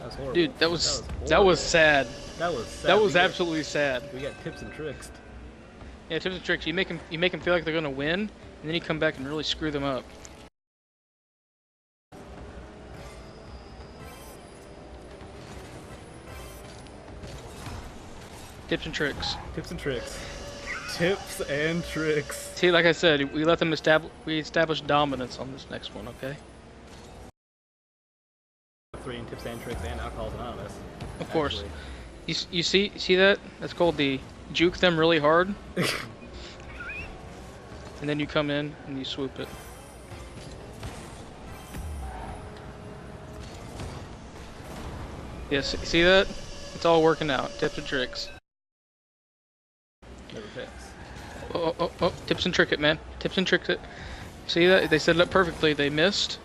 was horrible. Dude, that was sad. That was sad. That was absolutely sad. We got tips and tricks. Yeah, tips and tricks. You make them feel like they're gonna win, and then you come back and really screw them up. Tips and tricks. Tips and tricks. Tips and tricks. See, like I said, we let them establish dominance on this next one, okay? 3 in tips and tricks and Alcohol's Anonymous. Of course. You see that? That's called the juke them really hard. And then you come in and you swoop it. Yes, see that? It's all working out. Tips and tricks. Never fits. Oh, tips and trick it, man. Tips and tricks it. See that? They set it up perfectly. They missed.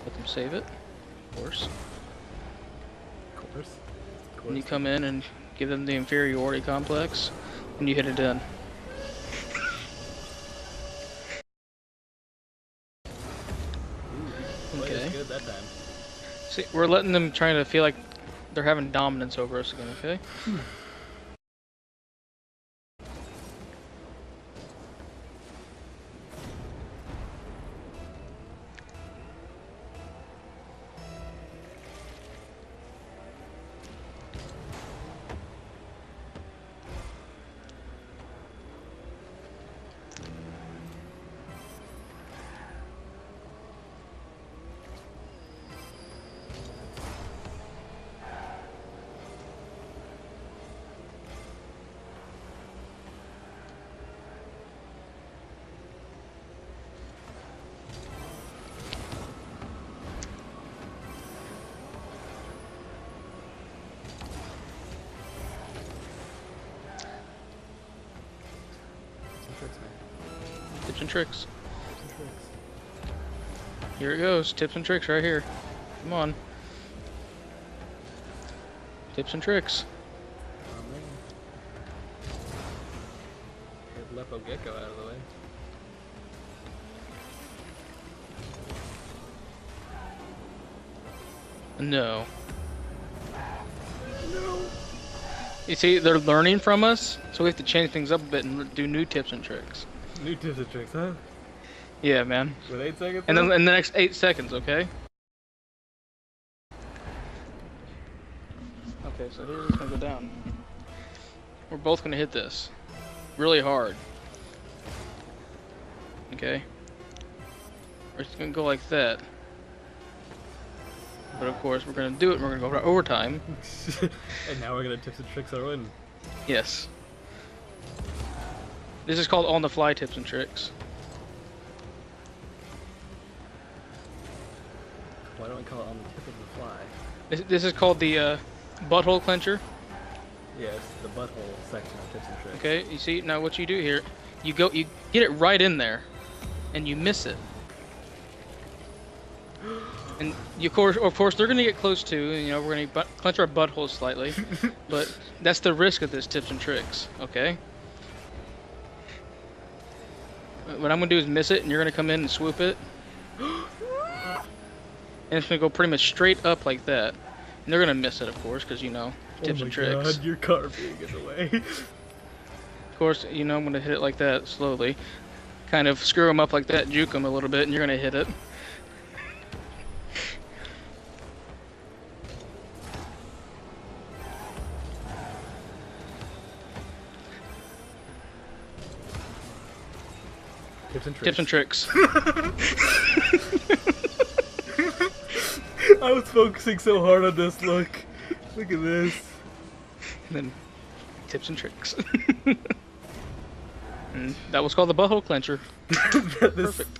Let them save it. Of course. Of course. And you come in and give them the inferiority complex, and you hit it in. Okay. Good that time. See, we're letting them trying to feel like they're having dominance over us again, okay? Tips and tricks. Here it goes. Tips and tricks right here. Come on. Tips and tricks. Oh man. Get Lepo Gecko out of the way. No. No. You see, they're learning from us, so we have to change things up a bit and do new tips and tricks. New tips and tricks, huh? Yeah, man. With 8 seconds? And then in the next 8 seconds, okay? Okay, so here's what's gonna go down. We're both gonna hit this really hard. Okay? We're just gonna go like that. But of course, we're gonna do it and we're gonna go for overtime. And now we're gonna tips and tricks our win. Yes. This is called on-the-fly tips and tricks. Why don't we call it on the tip of the fly? This is called the butthole clencher. Yes, the butthole section of tips and tricks. Okay, you see now what you do here, you get it right in there, and you miss it. And you, of course, they're gonna get close to. You know, we're gonna clench our buttholes slightly, but that's the risk of this tips and tricks. Okay. What I'm gonna do is miss it, and you're gonna come in and swoop it, and it's gonna go pretty much straight up like that. And they're gonna miss it, of course, because you know tips and tricks. Oh my God, your car being in the way. Of course, you know I'm gonna hit it like that slowly, kind of screw them up like that, juke them a little bit, and you're gonna hit it. Tips and tricks. Tips and tricks. I was focusing so hard on this. Look at this. And then tips and tricks. And that was called the butthole clencher. Perfect.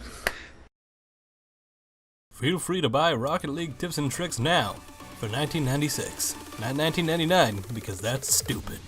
Feel free to buy Rocket League Tips and Tricks now for $19.96, not $19.99, because that's stupid.